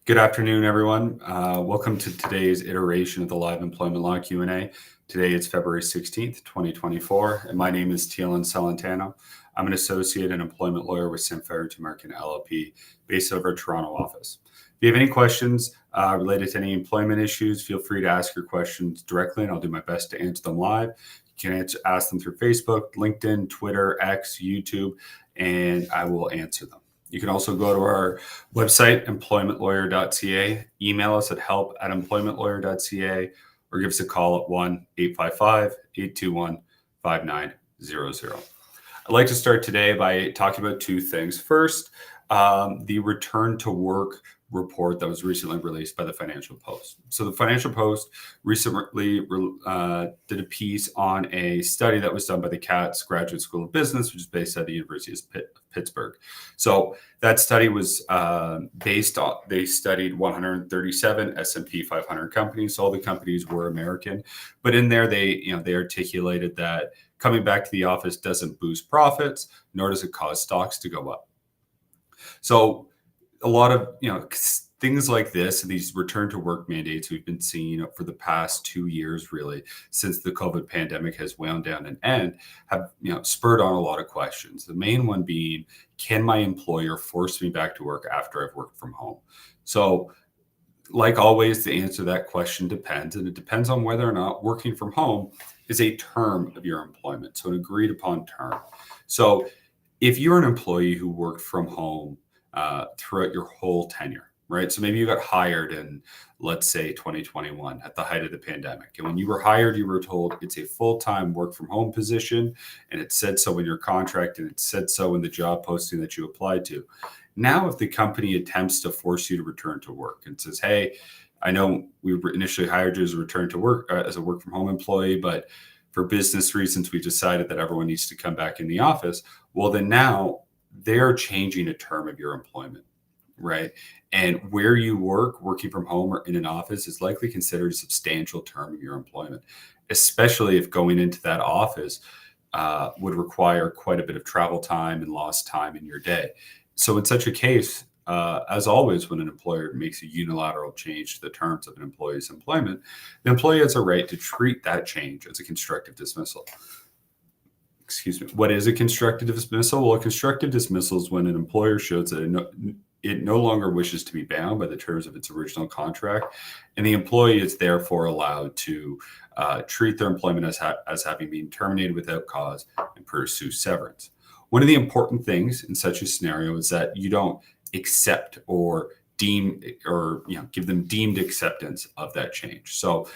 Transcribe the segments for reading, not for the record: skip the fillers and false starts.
Good afternoon, everyone. Welcome to today's iteration of the Live Employment Law Q&A. Today is February 16th, 2024, and my name is Teilen Celentano. I'm an associate and employment lawyer with Samfiru, Tumarkin, LLP, based out of our Toronto office. If you have any questions related to any employment issues, feel free to ask your questions directly, and I'll do my best to answer them live. You can ask them through Facebook, LinkedIn, Twitter, X, YouTube, and I will answer them. You can also go to our website, employmentlawyer.ca, email us at help@employmentlawyer.ca, or give us a call at 1-855-821-5900. I'd like to start today by talking about two things. First, the return to work report that was recently released by the Financial Post. So the Financial Post recently did a piece on a study that was done by the Katz Graduate School of Business, which is based at the University of Pittsburgh. So that study was based on, they studied 137 S&P 500 companies. All the companies were American, but in there they articulated that coming back to the office doesn't boost profits, nor does it cause stocks to go up. So a lot of things like this, these return to work mandates we've been seeing for the past 2 years, really, since the COVID pandemic has wound down and end, have spurred on a lot of questions. The main one being, can my employer force me back to work after I've worked from home? So, like always, the answer to that question depends, and it depends on whether or not working from home is a term of your employment, so an agreed upon term. So, if you're an employee who worked from home throughout your whole tenure, right? So maybe you got hired in, let's say, 2021 at the height of the pandemic. And when you were hired, you were told it's a full-time work from home position, and it said so in your contract, and it said so in the job posting that you applied to. Now, if the company attempts to force you to return to work and says, hey, I know we initially hired you as a return to work, as a work from home employee, but for business reasons, we decided that everyone needs to come back in the office. Well, then now they're changing a term of your employment, right? And where you work, working from home or in an office, is likely considered a substantial term of your employment, especially if going into that office would require quite a bit of travel time and lost time in your day. So in such a case, as always, when an employer makes a unilateral change to the terms of an employee's employment, the employee has a right to treat that change as a constructive dismissal. Excuse me. What is a constructive dismissal? Well, a constructive dismissal is when an employer shows that it no longer wishes to be bound by the terms of its original contract, and the employee is therefore allowed to treat their employment as having been terminated without cause and pursue severance. One of the important things in such a scenario is that you don't accept or deem or give them deemed acceptance of that change. So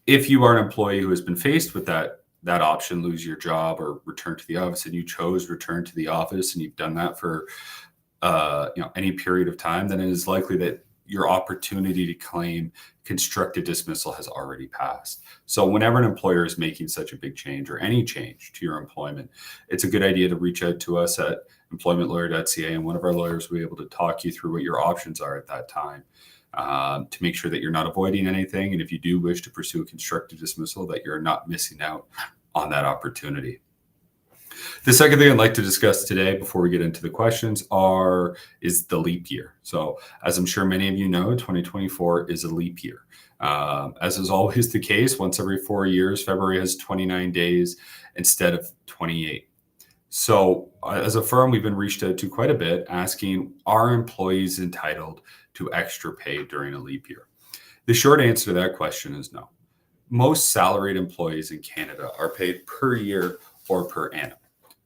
if you are an employee who has been faced with that option, lose your job or return to the office, and you chose return to the office, and you've done that for any period of time, then it is likely that your opportunity to claim constructive dismissal has already passed. So whenever an employer is making such a big change or any change to your employment, it's a good idea to reach out to us at employmentlawyer.ca, and one of our lawyers will be able to talk you through what your options are at that time, to make sure that you're not avoiding anything. And if you do wish to pursue a constructive dismissal, that you're not missing out on that opportunity. The second thing I'd like to discuss today before we get into the questions is the leap year. So as I'm sure many of you know, 2024 is a leap year. As is always the case, once every 4 years, February has 29 days instead of 28. So as a firm, we've been reached out to quite a bit asking, are employees entitled to extra pay during a leap year? The short answer to that question is no. Most salaried employees in Canada are paid per year or per annum.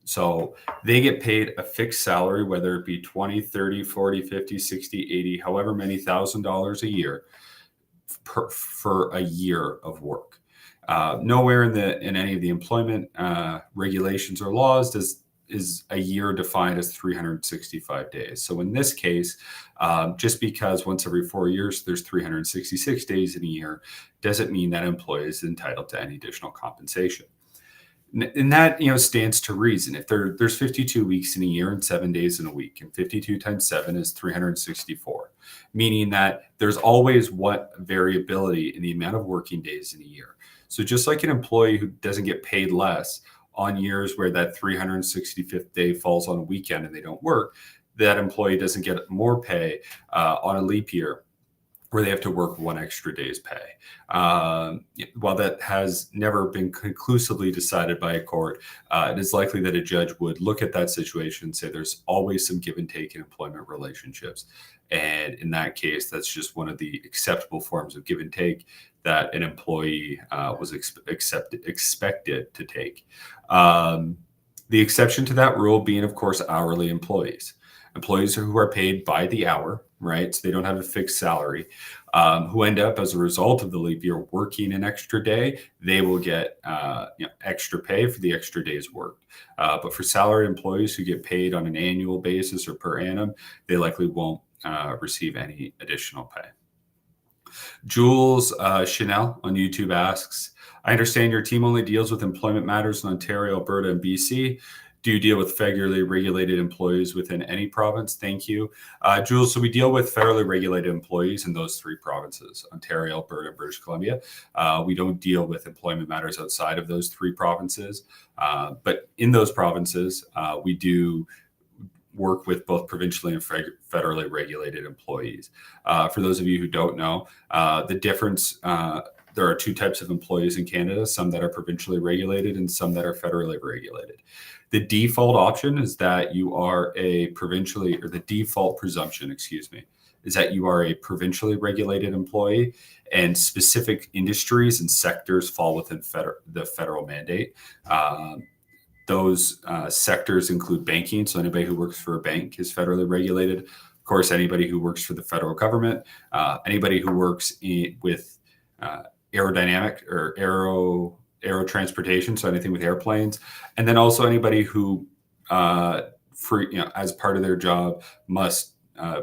So they get paid a fixed salary, whether it be 20, 30, 40, 50, 60, 80, however many $1,000 a year for a year of work. Nowhere in any of the employment regulations or laws is a year defined as 365 days. So in this case, just because once every 4 years there's 366 days in a year, doesn't mean that employee is entitled to any additional compensation. And that stands to reason. If there's 52 weeks in a year and 7 days in a week, and 52 times 7 is 364, meaning that there's always variability in the amount of working days in a year. So just like an employee who doesn't get paid less on years where that 365th day falls on a weekend and they don't work, that employee doesn't get more pay on a leap year where they have to work one extra day's pay. While that has never been conclusively decided by a court, it is likely that a judge would look at that situation and say there's always some give and take in employment relationships. And in that case, that's just one of the acceptable forms of give and take that an employee was expected to take. The exception to that rule being, of course, hourly employees. Employees who are paid by the hour, right? So they don't have a fixed salary, who end up as a result of the leap year working an extra day, they will get extra pay for the extra days worked. But for salaried employees who get paid on an annual basis or per annum, they likely won't receive any additional pay. Jules Chanel on YouTube asks, I understand your team only deals with employment matters in Ontario, Alberta, and BC. Do you deal with federally regulated employees within any province? Thank you. Jules, so we deal with federally regulated employees in those three provinces, Ontario, Alberta, and British Columbia. We don't deal with employment matters outside of those three provinces. But in those provinces, we do work with both provincially and federally regulated employees. For those of you who don't know, the difference, there are two types of employees in Canada, some that are provincially regulated and some that are federally regulated. The default option is that you are a provincially, or the default presumption, is that you are a provincially regulated employee, and specific industries and sectors fall within the federal mandate. Those sectors include banking. So anybody who works for a bank is federally regulated. Of course, anybody who works for the federal government, anybody who works with aerodynamic or aero transportation, so anything with airplanes, and then also anybody who, as part of their job, must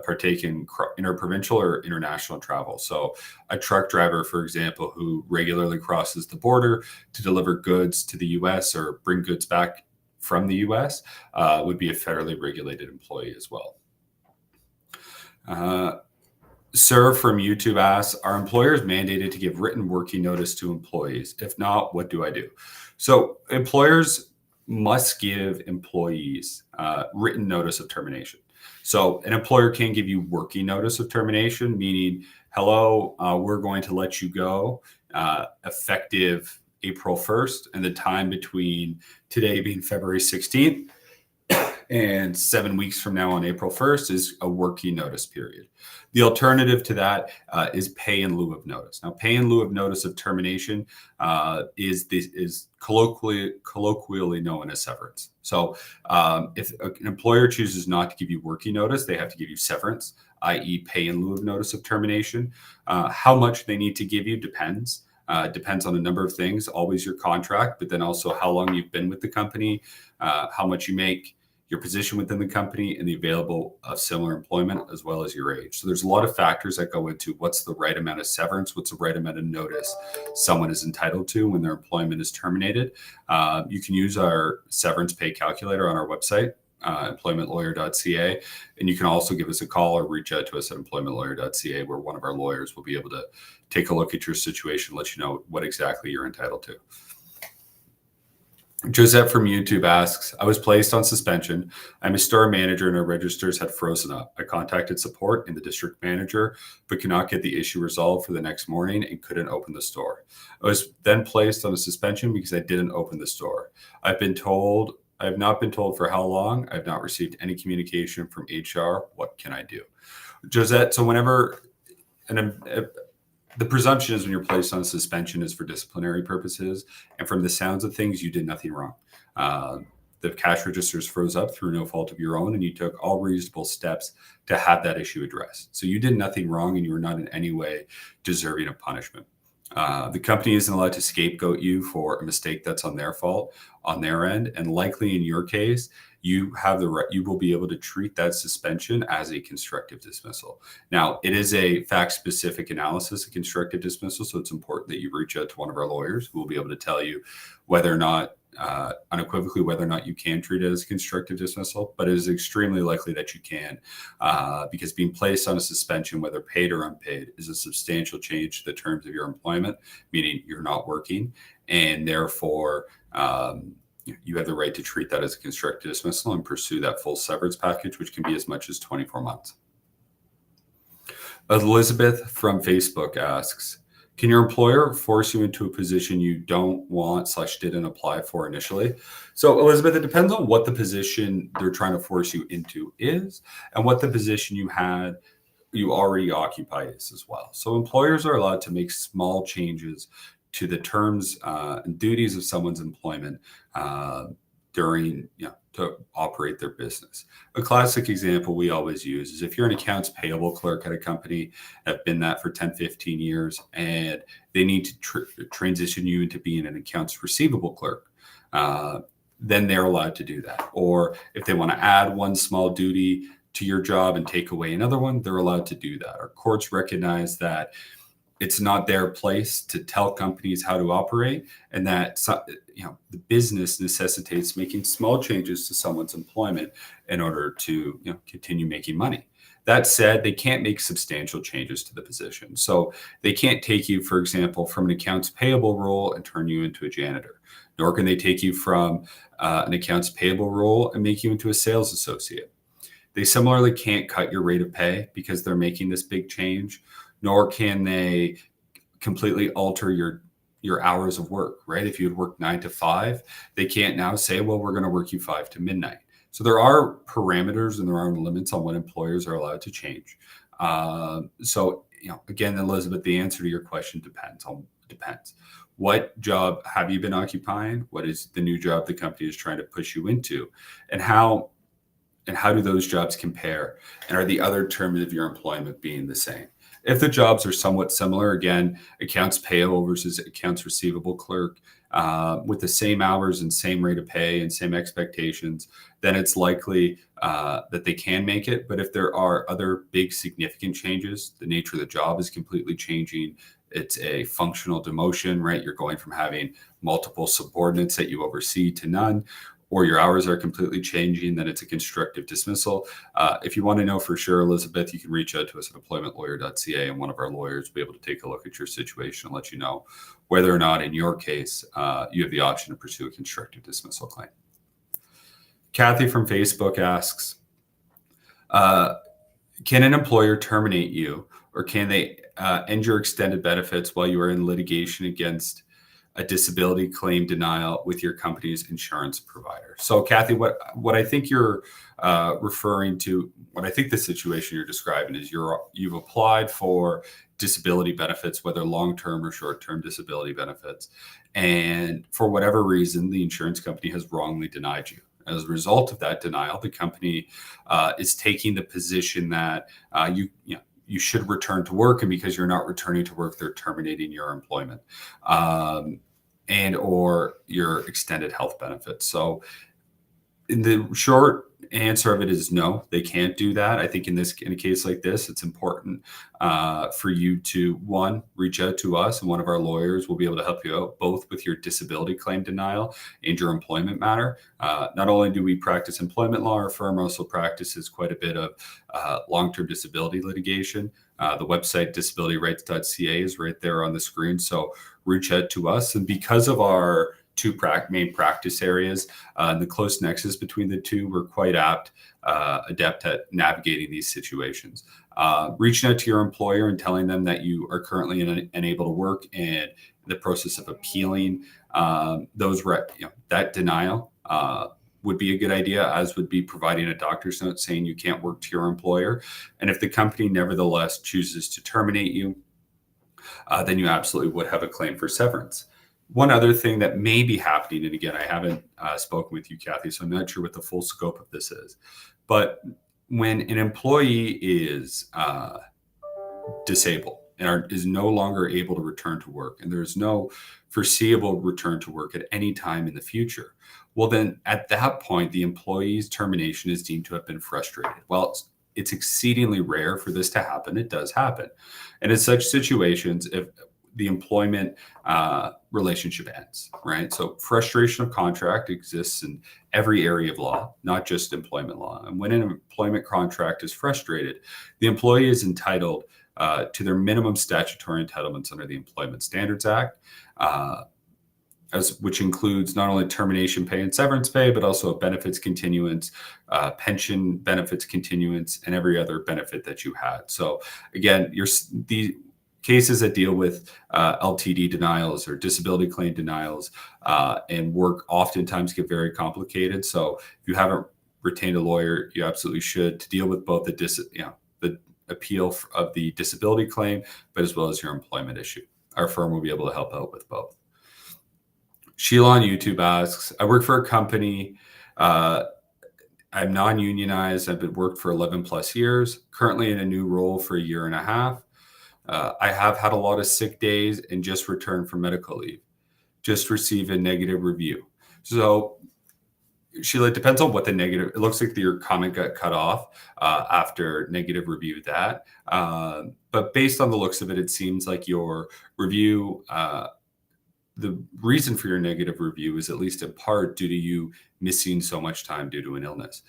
partake in interprovincial or international travel. So a truck driver, for example, who regularly crosses the border to deliver goods to the U.S. or bring goods back from the U.S. Would be a federally regulated employee as well. Sir from YouTube asks, are employers mandated to give written working notice to employees? If not, what do I do? So employers must give employees written notice of termination. So an employer can give you working notice of termination, meaning, hello, we're going to let you go effective April 1st, and the time between today being February 16th and 7 weeks from now on April 1st is a working notice period. The alternative to that is pay in lieu of notice. Now, pay in lieu of notice of termination is colloquially known as severance. So if an employer chooses not to give you working notice, they have to give you severance, i.e. pay in lieu of notice of termination. How much they need to give you depends. Depends on a number of things, always your contract, but then also how long you've been with the company, how much you make, your position within the company, and the available of similar employment, as well as your age. So there's a lot of factors that go into what's the right amount of severance, what's the right amount of notice someone is entitled to when their employment is terminated. You can use our severance pay calculator on our website, employmentlawyer.ca, and you can also give us a call or reach out to us at employmentlawyer.ca, where one of our lawyers will be able to take a look at your situation, let you know what exactly you're entitled to. Josette from YouTube asks, I was placed on suspension. I'm a store manager and our registers had frozen up. I contacted support and the district manager, but could not get the issue resolved for the next morning and couldn't open the store. I was then placed on a suspension because I didn't open the store. I have not been told for how long. I've not received any communication from HR. What can I do? Josette, so whenever, the presumption is when you're placed on suspension is for disciplinary purposes. And from the sounds of things, you did nothing wrong. The cash registers froze up through no fault of your own, and you took all reasonable steps to have that issue addressed. So you did nothing wrong, and you were not in any way deserving of punishment. The company isn't allowed to scapegoat you for a mistake that's on their fault, on their end. And likely in your case, you have the right, you will be able to treat that suspension as a constructive dismissal. Now, it is a fact-specific analysis of constructive dismissal, so it's important that you reach out to one of our lawyers who will be able to tell you whether or not, unequivocally, whether or not you can treat it as a constructive dismissal, but it is extremely likely that you can, because being placed on a suspension, whether paid or unpaid, is a substantial change to the terms of your employment, meaning you're not working, and therefore, you have the right to treat that as a constructive dismissal and pursue that full severance package, which can be as much as 24 months. Elizabeth from Facebook asks, can your employer force you into a position you don't want / didn't apply for initially? So Elizabeth, it depends on what the position they're trying to force you into is and what the position you already occupy is as well. So employers are allowed to make small changes to the terms and duties of someone's employment during, to operate their business. A classic example we always use is if you're an accounts payable clerk at a company, have been that for 10, 15 years, and they need to transition you into being an accounts receivable clerk, then they're allowed to do that. Or if they want to add one small duty to your job and take away another one, they're allowed to do that. Our courts recognize that it's not their place to tell companies how to operate, and that the business necessitates making small changes to someone's employment in order to continue making money. That said, they can't make substantial changes to the position. So they can't take you, for example, from an accounts payable role and turn you into a janitor, nor can they take you from an accounts payable role and make you into a sales associate. They similarly can't cut your rate of pay because they're making this big change, nor can they completely alter your hours of work, right? If you had worked 9 to 5, they can't now say, well, we're going to work you 5 to midnight. So there are parameters and there are limits on what employers are allowed to change. So, again, Elizabeth, the answer to your question depends. What job have you been occupying? What is the new job the company is trying to push you into? And how do those jobs compare? And are the other terms of your employment being the same? If the jobs are somewhat similar, again, accounts payable versus accounts receivable clerk, with the same hours and same rate of pay and same expectations, then it's likely that they can make it. But if there are other big significant changes, the nature of the job is completely changing. It's a functional demotion, right? You're going from having multiple subordinates that you oversee to none, or your hours are completely changing, then it's a constructive dismissal. If you want to know for sure, Elizabeth, you can reach out to us at employmentlawyer.ca, and one of our lawyers will be able to take a look at your situation and let you know whether or not, in your case, you have the option to pursue a constructive dismissal claim. Kathy from Facebook asks, can an employer terminate you, or can they end your extended benefits while you are in litigation against a disability claim denial with your company's insurance provider? So, Kathy, what I think you're referring to, what I think the situation you're describing is you've applied for disability benefits, whether long-term or short-term disability benefits, and for whatever reason, the insurance company has wrongly denied you. As a result of that denial, the company is taking the position that you should return to work, and because you're not returning to work, they're terminating your employment and or your extended health benefits. So in the short answer of it is no, they can't do that. I think in a case like this, it's important for you to, one, reach out to us, and one of our lawyers will be able to help you out both with your disability claim denial and your employment matter. Not only do we practice employment law, our firm also practices quite a bit of long-term disability litigation. The website disabilityrights.ca is right there on the screen. So reach out to us. And because of our two main practice areas and the close nexus between the two, we're quite adept at navigating these situations. Reaching out to your employer and telling them that you are currently unable to work and the process of appealing that denial would be a good idea, as would be providing a doctor's note saying you can't work to your employer. And if the company nevertheless chooses to terminate you, then you absolutely would have a claim for severance. One other thing that may be happening, and again, I haven't spoken with you, Kathy, so I'm not sure what the full scope of this is, but when an employee is disabled and is no longer able to return to work, and there's no foreseeable return to work at any time in the future, well, then at that point, the employee's termination is deemed to have been frustrated. Well, it's exceedingly rare for this to happen. It does happen. And in such situations, if the employment relationship ends, right? So frustration of contract exists in every area of law, not just employment law. And when an employment contract is frustrated, the employee is entitled to their minimum statutory entitlements under the Employment Standards Act. which includes not only termination pay and severance pay, but also benefits continuance, pension benefits continuance, and every other benefit that you had. So again, the cases that deal with LTD denials or disability claim denials and work oftentimes get very complicated. So if you haven't retained a lawyer, you absolutely should, to deal with both the appeal of the disability claim, but as well as your employment issue. Our firm will be able to help out with both. Sheila on YouTube asks, I work for a company. I'm non-unionized. I've worked for 11 plus years, currently in a new role for a year and a half. I have had a lot of sick days and just returned from medical leave. Just received a negative review. So Sheila, it depends on what the negative, it looks like your comment got cut off after negative review that. But based on the looks of it, it seems like your review, the reason for your negative review is at least in part due to you missing so much time due to an illness.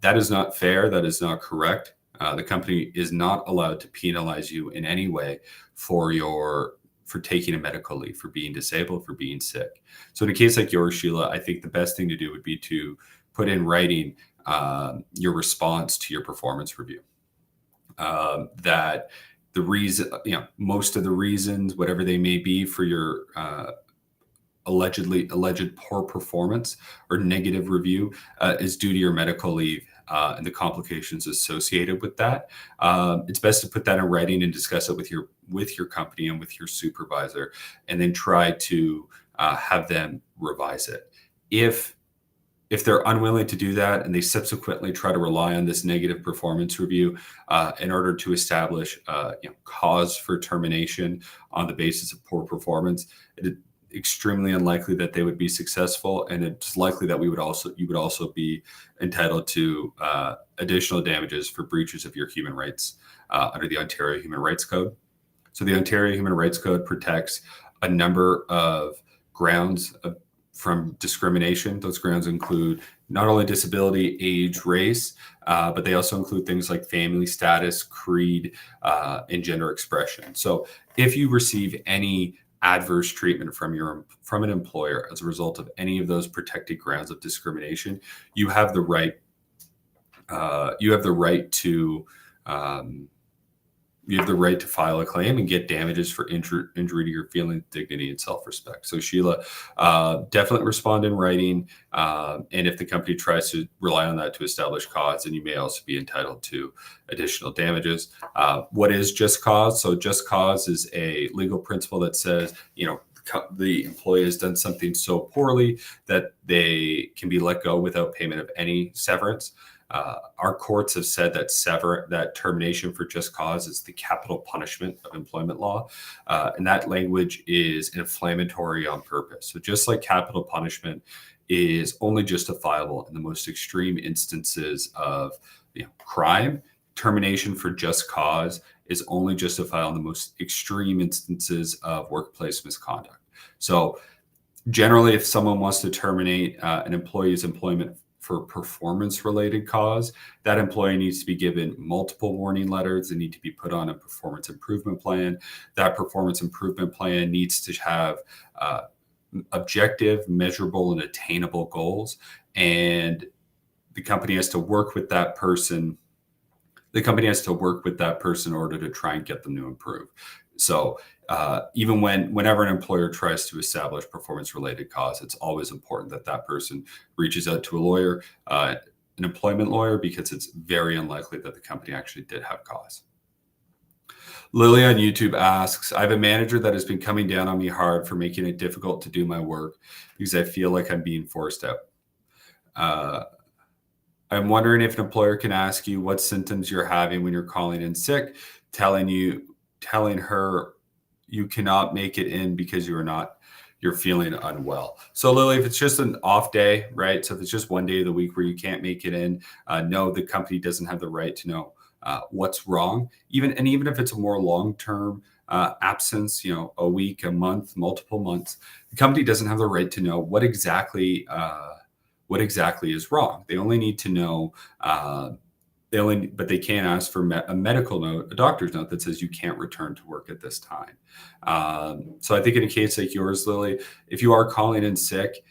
That is not fair. That is not correct. The company is not allowed to penalize you in any way for taking a medical leave, for being disabled, for being sick. So in a case like yours, Sheila, I think the best thing to do would be to put in writing your response to your performance review. That the reason, most of the reasons, whatever they may be for your alleged poor performance or negative review is due to your medical leave and the complications associated with that. It's best to put that in writing and discuss it with your company and with your supervisor, and then try to have them revise it. If they're unwilling to do that and they subsequently try to rely on this negative performance review in order to establish cause for termination on the basis of poor performance, it's extremely unlikely that they would be successful, and it's likely that you would also be entitled to additional damages for breaches of your human rights under the Ontario Human Rights Code. So the Ontario Human Rights Code protects a number of grounds from discrimination. Those grounds include not only disability, age, race, but they also include things like family status, creed, and gender expression. So if you receive any adverse treatment from an employer as a result of any of those protected grounds of discrimination, you have the right to file a claim and get damages for injury to your feelings, dignity, and self-respect. So Sheila, definitely respond in writing. And if the company tries to rely on that to establish cause, then you may also be entitled to additional damages. What is just cause? So just cause is a legal principle that says, the employee has done something so poorly that they can be let go without payment of any severance. Our courts have said that termination for just cause is the capital punishment of employment law, and that language is inflammatory on purpose. So just like capital punishment is only justifiable in the most extreme instances of crime, termination for just cause is only justifiable in the most extreme instances of workplace misconduct. So generally, if someone wants to terminate an employee's employment for performance-related cause, that employee needs to be given multiple warning letters. They need to be put on a performance improvement plan. That performance improvement plan needs to have objective, measurable, and attainable goals. And the company has to work with that person. The company has to work with that person in order to try and get them to improve. So even whenever an employer tries to establish performance-related cause, it's always important that that person reaches out to a lawyer, an employment lawyer, because it's very unlikely that the company actually did have cause. Lily on YouTube asks, I have a manager that has been coming down on me hard for making it difficult to do my work because I feel like I'm being forced out. I'm wondering if an employer can ask you what symptoms you're having when you're calling in sick, telling her you cannot make it in because you're feeling unwell. So Lily, if it's just an off day, right? So if it's just one day of the week where you can't make it in, no, the company doesn't have the right to know what's wrong. Even if it's a more long-term absence, a week, a month, multiple months, the company doesn't have the right to know what exactly is wrong. They only need to know but they can ask for a medical note, a doctor's note that says you can't return to work at this time. So I think in a case like yours, Lily, if you are calling in sick,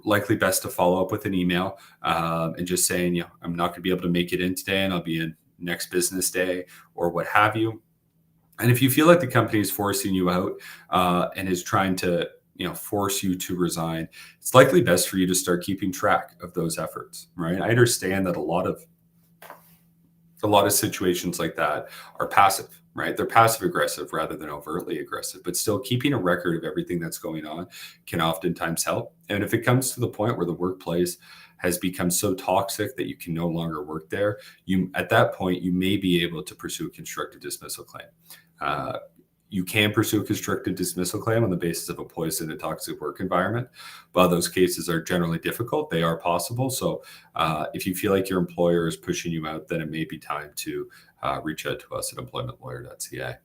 likely best to follow up with an email and just saying, I'm not going to be able to make it in today and I'll be in next business day or what have you. And if you feel like the company is forcing you out and is trying to force you to resign, it's likely best for you to start keeping track of those efforts, right? I understand that a lot of situations like that are passive, right? They're passive aggressive rather than overtly aggressive, but still keeping a record of everything that's going on can oftentimes help. And if it comes to the point where the workplace has become so toxic that you can no longer work there, at that point, you may be able to pursue a constructive dismissal claim. You can pursue a constructive dismissal claim on the basis of a poison and toxic work environment. While those cases are generally difficult, they are possible. So if you feel like your employer is pushing you out, then it may be time to reach out to us at employmentlawyer.ca.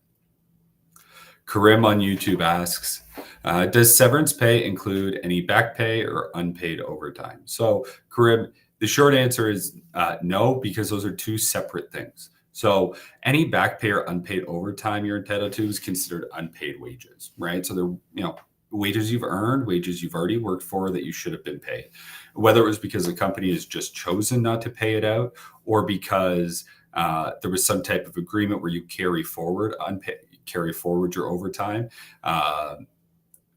Karim on YouTube asks, does severance pay include any back pay or unpaid overtime? So Karim, the short answer is no, because those are two separate things. So any back pay or unpaid overtime you're entitled to is considered unpaid wages, right? So they're, wages you've earned, wages you've already worked for that you should have been paid. Whether it was because the company has just chosen not to pay it out or because there was some type of agreement where you carry forward your overtime.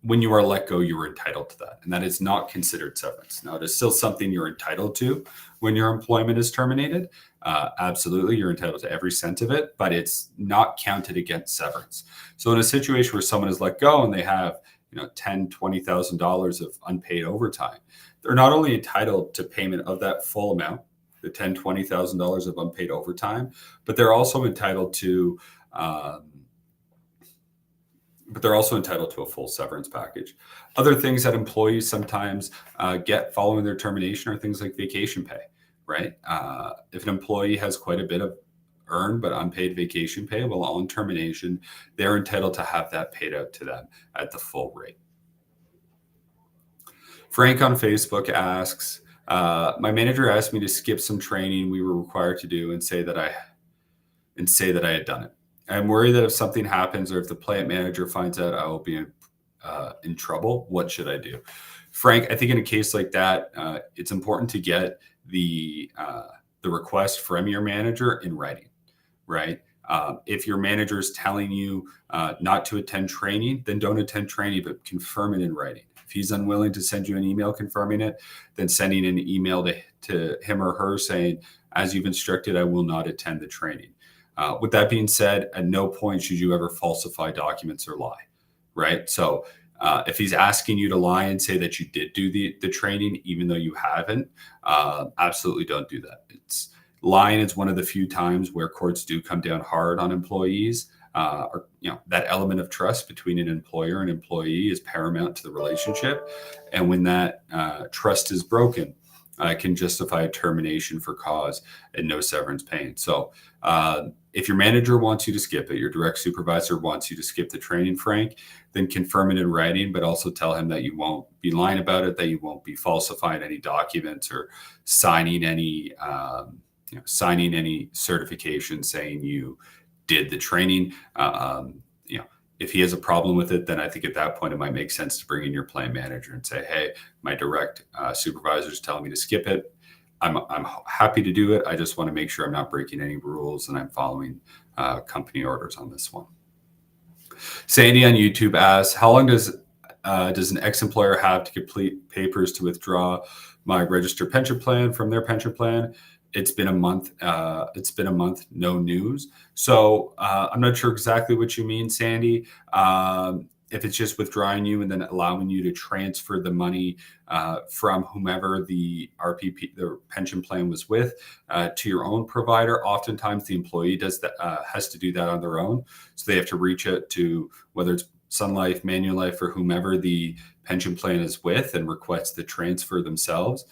When you are let go, you are entitled to that. And that is not considered severance. Now, it is still something you're entitled to when your employment is terminated. Absolutely, you're entitled to every cent of it, but it's not counted against severance. So in a situation where someone is let go and they have $10,000, $20,000 of unpaid overtime, they're not only entitled to payment of that full amount, the $10,000, $20,000 of unpaid overtime, but they're also entitled to a full severance package. Other things that employees sometimes get following their termination are things like vacation pay, right? If an employee has quite a bit of earned but unpaid vacation pay, well, on termination, they're entitled to have that paid out to them at the full rate. Frank on Facebook asks, my manager asked me to skip some training we were required to do and say that I had done it. I'm worried that if something happens or if the plant manager finds out, I will be in trouble. What should I do? Frank, I think in a case like that, it's important to get the request from your manager in writing, right? If your manager is telling you not to attend training, then don't attend training, but confirm it in writing. If he's unwilling to send you an email confirming it, then sending an email to him or her saying, as you've instructed, I will not attend the training. With that being said, at no point should you ever falsify documents or lie, right? So if he's asking you to lie and say that you did do the training, even though you haven't, absolutely don't do that. Lying is one of the few times where courts do come down hard on employees. That element of trust between an employer and employee is paramount to the relationship. And when that trust is broken, can justify a termination for cause and no severance paying. So if your manager wants you to skip it, your direct supervisor wants you to skip the training, Frank, then confirm it in writing, but also tell him that you won't be lying about it, that you won't be falsifying any documents or signing any certification saying you did the training. If he has a problem with it, then I think at that point it might make sense to bring in your plant manager and say, hey, my direct supervisor is telling me to skip it. I'm happy to do it. I just want to make sure I'm not breaking any rules and I'm following company orders on this one. Sandy on YouTube asks, how long does an ex-employer have to complete papers to withdraw my registered pension plan from their pension plan? It's been a month. No news. So I'm not sure exactly what you mean, Sandy. If it's just withdrawing you and then allowing you to transfer the money from whomever the RPP, the pension plan was with, to your own provider, oftentimes the employee has to do that on their own. So they have to reach out to whether it's Sun Life, Manulife, or whomever the pension plan is with and request the transfer themselves.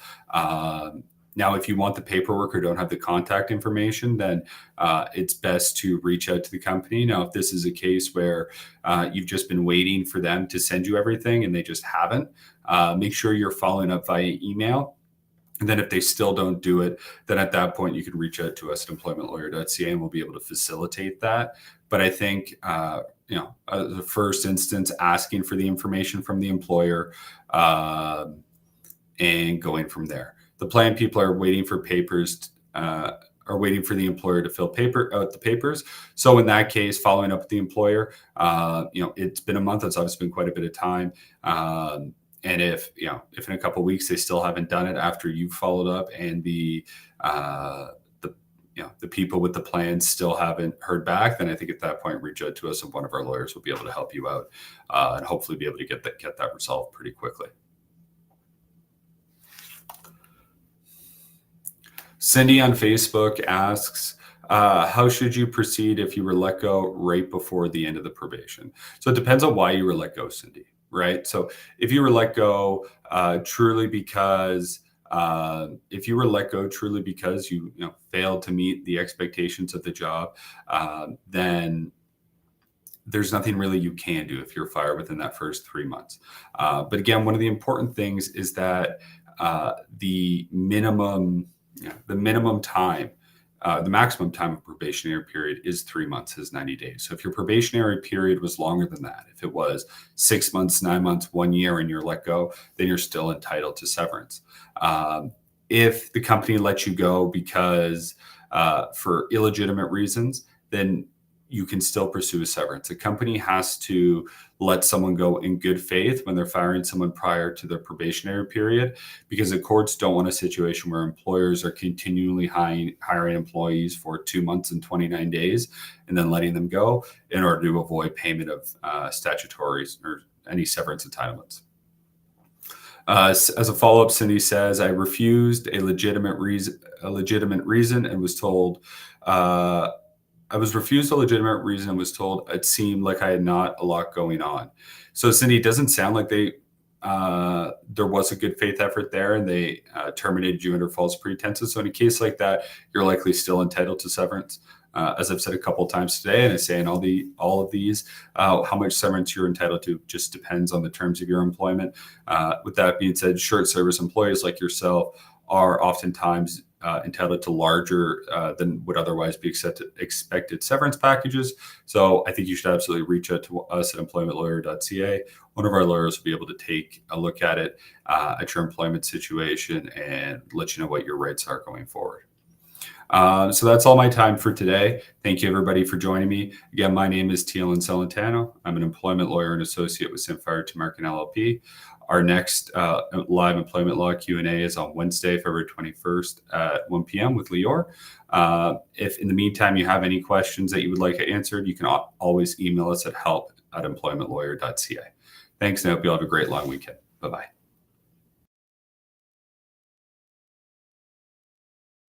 Now, if you want the paperwork or don't have the contact information, then it's best to reach out to the company. Now, if this is a case where you've just been waiting for them to send you everything and they just haven't, make sure you're following up via email And then if they still don't do it, then at that point you can reach out to us at employmentlawyer.ca and we'll be able to facilitate that. But I think, the first instance, asking for the information from the employer and going from there. The plan people are waiting for papers, are waiting for the employer to fill out the papers. So in that case, following up with the employer, it's been a month. It's obviously been quite a bit of time. And if in a couple of weeks they still haven't done it after you've followed up, and the people with the plans still haven't heard back, then I think at that point reach out to us, and one of our lawyers will be able to help you out and hopefully be able to get that resolved pretty quickly. Cindy on Facebook asks, how should you proceed if you were let go right before the end of the probation? So it depends on why you were let go, Cindy, right? So if you were let go truly because you failed to meet the expectations of the job, then there's nothing really you can do if you're fired within that first 3 months. But again, one of the important things is that the maximum time of probationary period is 3 months, is 90 days. So if your probationary period was longer than that, if it was 6 months, 9 months, 1 year, and you're let go, then you're still entitled to severance. If the company lets you go because for illegitimate reasons, then you can still pursue a severance. A company has to let someone go in good faith when they're firing someone prior to their probationary period, because the courts don't want a situation where employers are continually hiring employees for 2 months and 29 days and then letting them go in order to avoid payment of statutory or any severance entitlements. As a follow-up, Cindy says, I refused a legitimate reason and was told, it seemed like I had not a lot going on. So Cindy, it doesn't sound like there was a good faith effort there, and they terminated you under false pretenses. So in a case like that, you're likely still entitled to severance. As I've said a couple of times today, and I say in all of these, how much severance you're entitled to just depends on the terms of your employment. With that being said, short service employees like yourself are oftentimes entitled to larger than would otherwise be expected severance packages. So I think you should absolutely reach out to us at employmentlawyer.ca. One of our lawyers will be able to take a look at it, at your employment situation, and let you know what your rights are going forward. So that's all my time for today. Thank you, everybody, for joining me. Again, my name is Teilen Celentano. I'm an employment lawyer and associate with Samfiru, Tumarkin, LLP. Our next live employment law Q&A is on Wednesday, February 21st at 1 p.m. with Lior. If in the meantime you have any questions that you would like answered, you can always email us at help@employmentlawyer.ca. Thanks, and I hope you all have a great long weekend. Bye-bye.